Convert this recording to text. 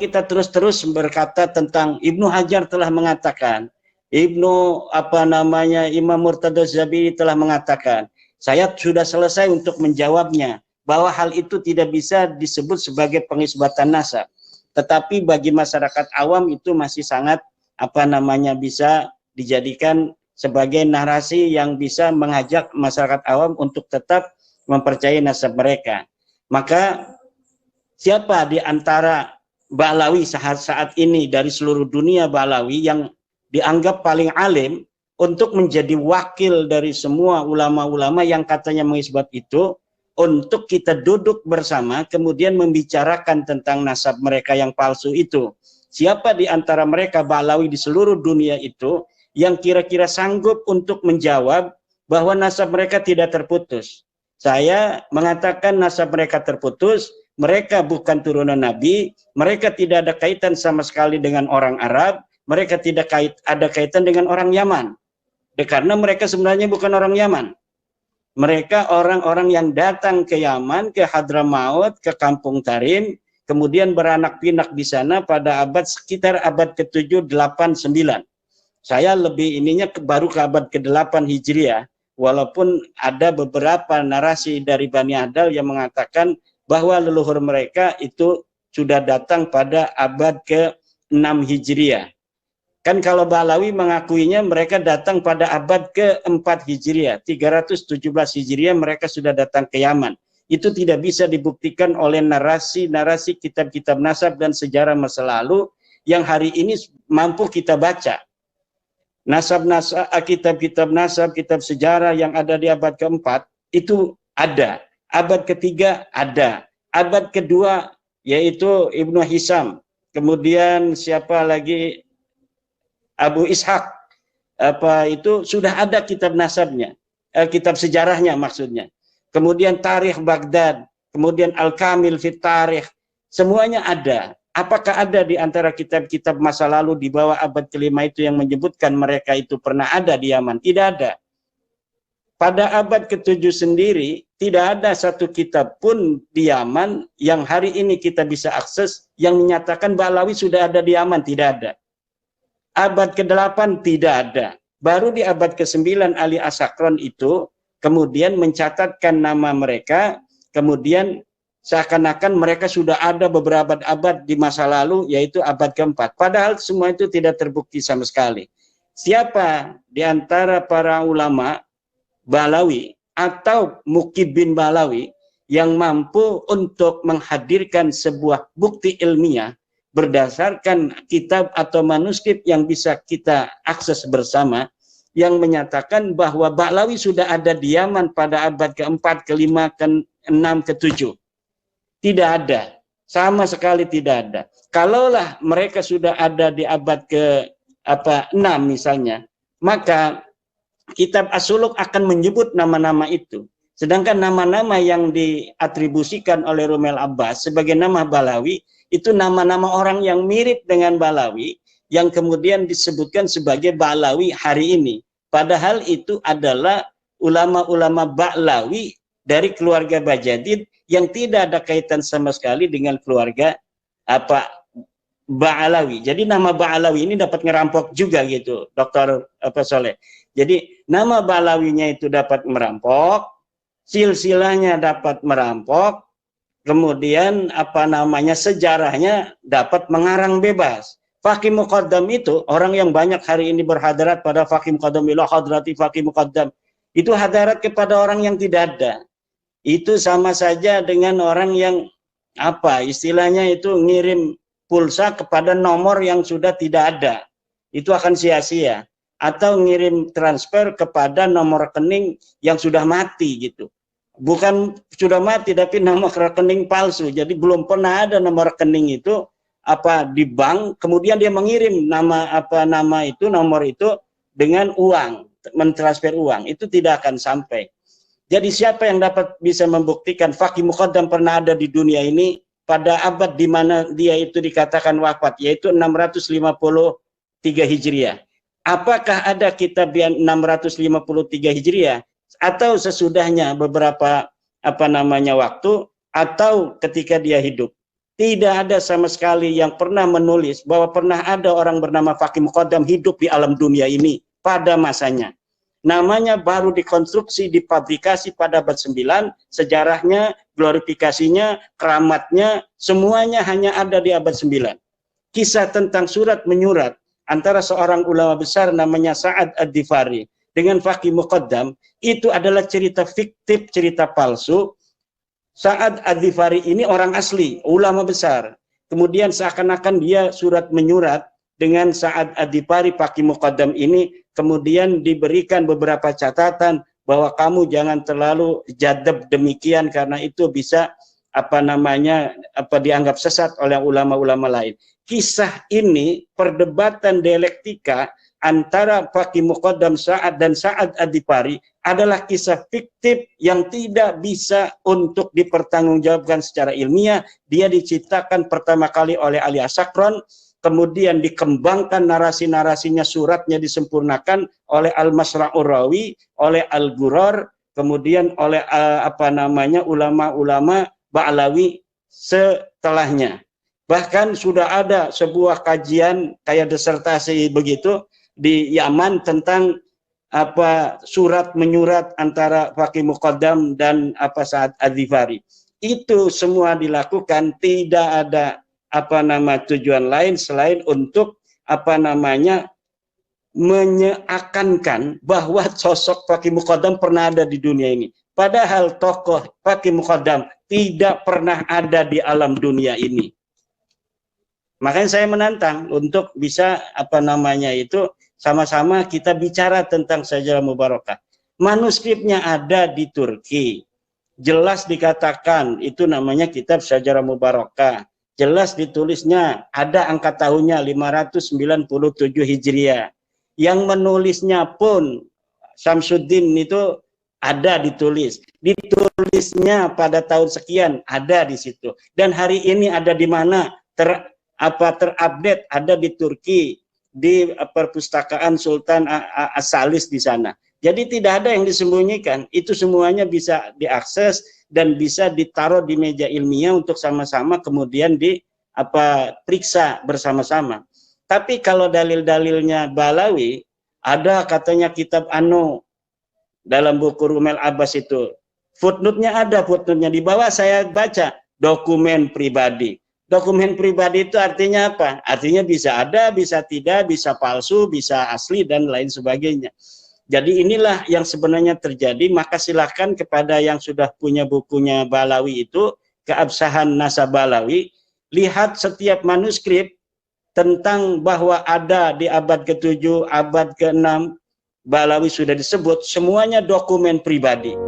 kita terus-terus berkata tentang Ibnu Hajar telah mengatakan, Imam Murtada Zabiri telah mengatakan, saya sudah selesai untuk menjawabnya bahwa hal itu tidak bisa disebut sebagai pengisbatan nasab. Tetapi bagi masyarakat awam itu masih sangat bisa dijadikan sebagai narasi yang bisa mengajak masyarakat awam untuk tetap mempercayai nasab mereka. Maka siapa di antara Ba'lawi saat ini dari seluruh dunia Ba'lawi yang dianggap paling alim untuk menjadi wakil dari semua ulama-ulama yang katanya mengisbat itu, untuk kita duduk bersama kemudian membicarakan tentang nasab mereka yang palsu itu. Siapa di antara mereka Ba'lawi di seluruh dunia itu yang kira-kira sanggup untuk menjawab bahwa nasab mereka tidak terputus? Saya mengatakan nasab mereka terputus. Mereka bukan turunan Nabi, mereka tidak ada kaitan sama sekali dengan orang Arab, mereka tidak ada kaitan dengan orang Yaman. Karena mereka sebenarnya bukan orang Yaman. Mereka orang-orang yang datang ke Yaman, ke Hadramaut, ke Kampung Tarim, kemudian beranak pinak di sana pada sekitar abad ke-7, 8, 9. Saya lebih baru ke abad ke-8 Hijriah, walaupun ada beberapa narasi dari Bani Adal yang mengatakan bahwa leluhur mereka itu sudah datang pada abad ke-6 Hijriah. Kan kalau Ba'lawi mengakuinya mereka datang pada abad ke-4 Hijriah, 317 Hijriah mereka sudah datang ke Yaman. Itu tidak bisa dibuktikan oleh narasi-narasi kitab-kitab nasab dan sejarah masa lalu yang hari ini mampu kita baca. Kitab-kitab nasab, kitab sejarah yang ada di abad ke-4 itu ada. Abad ke-3 ada. Abad ke-2 yaitu Ibnu Hisam. Kemudian siapa lagi? Abu Ishaq. Itu sudah ada kitab nasabnya. Kitab sejarahnya maksudnya. Kemudian Tarikh Baghdad. Kemudian Al-Kamil fit Tarikh. Semuanya ada. Apakah ada di antara kitab-kitab masa lalu di bawah abad ke-5 itu yang menyebutkan mereka itu pernah ada di Yaman? Tidak ada. Pada abad ke-7 sendiri, tidak ada satu kitab pun di Yaman yang hari ini kita bisa akses yang menyatakan Ba'lawi sudah ada di Yaman, tidak ada. Abad ke-8 tidak ada. Baru di abad ke-9 Ali As-Sakran itu kemudian mencatatkan nama mereka, kemudian seakan-akan mereka sudah ada beberapa abad di masa lalu, yaitu abad ke-4. Padahal semua itu tidak terbukti sama sekali. Siapa di antara para ulama Ba'lawi atau Muqib bin Ba'lawi yang mampu untuk menghadirkan sebuah bukti ilmiah berdasarkan kitab atau manuskrip yang bisa kita akses bersama yang menyatakan bahwa Ba'lawi sudah ada di Yaman pada abad ke-4, ke-5, ke-6, ke-7. Tidak ada. Sama sekali tidak ada. Kalaulah mereka sudah ada di abad ke-6 misalnya, maka kitab As-Suluk akan menyebut nama-nama itu. Sedangkan nama-nama yang diatribusikan oleh Rumel Abbas sebagai nama Ba'lawi, itu nama-nama orang yang mirip dengan Ba'lawi, yang kemudian disebutkan sebagai Ba'lawi hari ini. Padahal itu adalah ulama-ulama Ba'lawi dari keluarga Bajadid yang tidak ada kaitan sama sekali dengan keluarga Ba'lawi. Jadi nama Ba'lawi ini dapat ngerampok juga gitu, Dr. Soleh. Jadi nama Ba'lawinya itu dapat merampok, silsilahnya dapat merampok, kemudian sejarahnya dapat mengarang bebas. Faqih Muqaddam itu orang yang banyak hari ini berhadarat pada Faqih Muqaddam ila hadrati Faqih Muqaddam. Itu hadarat kepada orang yang tidak ada. Itu sama saja dengan orang yang istilahnya itu ngirim pulsa kepada nomor yang sudah tidak ada. Itu akan sia-sia. Atau ngirim transfer kepada nomor rekening yang sudah mati gitu. Bukan sudah mati tapi nomor rekening palsu. Jadi belum pernah ada nomor rekening itu di bank, kemudian dia mengirim nomor itu dengan uang, mentransfer uang. Itu tidak akan sampai. Jadi siapa yang bisa membuktikan Faqih Muqaddam pernah ada di dunia ini pada abad di mana dia itu dikatakan wafat, yaitu 653 Hijriah. Apakah ada kitab yang 653 Hijriah atau sesudahnya beberapa waktu atau ketika dia hidup? Tidak ada sama sekali yang pernah menulis bahwa pernah ada orang bernama Faqih Muqaddam hidup di alam dunia ini pada masanya. Namanya baru dikonstruksi, dipublikasi pada abad 9, sejarahnya, glorifikasinya, keramatnya, semuanya hanya ada di abad 9. Kisah tentang surat menyurat antara seorang ulama besar namanya Sa'ad Ad-Difari dengan Faqih Muqaddam, itu adalah cerita fiktif, cerita palsu. Sa'ad Ad-Difari ini orang asli, ulama besar. Kemudian seakan-akan dia surat menyurat dengan Sa'ad Ad-Difari, Faqih Muqaddam ini, kemudian diberikan beberapa catatan bahwa kamu jangan terlalu jadab demikian karena itu bisa dianggap sesat oleh ulama-ulama lain. Kisah ini perdebatan dialektika antara Faqih Muqaddam Sa'ad dan Sa'ad Ad-Difari adalah kisah fiktif yang tidak bisa untuk dipertanggungjawabkan secara ilmiah. Dia diciptakan pertama kali oleh Ali As-Sakron, kemudian dikembangkan narasi-narasinya, suratnya disempurnakan oleh Al-Masra'ur Rawi, oleh Al-Ghuror, kemudian oleh ulama-ulama Ba'lawi setelahnya. Bahkan sudah ada sebuah kajian kayak disertasi begitu di Yaman tentang surat menyurat antara Faqih Muqaddam dan Sa'ad Ad-Difari. Itu semua dilakukan, tidak ada tujuan lain selain untuk menyeakankan bahwa sosok Faqih Muqaddam pernah ada di dunia ini. Padahal tokoh Faqih Muqaddam tidak pernah ada di alam dunia ini. Makanya saya menantang untuk bisa sama-sama kita bicara tentang Syajarah Mubarakah. Manuskripnya ada di Turki. Jelas dikatakan itu namanya kitab Syajarah Mubarakah. Jelas ditulisnya, ada angka tahunnya 597 Hijriah. Yang menulisnya pun Syamsuddin itu ada ditulis. Ditulisnya pada tahun sekian ada di situ. Dan hari ini ada di mana? Terupdate ada di Turki, di perpustakaan Sultan As-Salis di sana. Jadi tidak ada yang disembunyikan, itu semuanya bisa diakses dan bisa ditaruh di meja ilmiah untuk sama-sama kemudian diperiksa bersama-sama. Tapi kalau dalil-dalilnya Ba'lawi, ada katanya kitab dalam buku Rumel Abbas itu, footnote-nya ada, footnote-nya di bawah saya baca, dokumen pribadi. Dokumen pribadi itu artinya apa? Artinya bisa ada, bisa tidak, bisa palsu, bisa asli, dan lain sebagainya. Jadi inilah yang sebenarnya terjadi, maka silakan kepada yang sudah punya bukunya Ba'lawi itu, Keabsahan Nasab Ba'lawi, lihat setiap manuskrip tentang bahwa ada di abad ke-7, abad ke-6, Ba'lawi sudah disebut, semuanya dokumen pribadi.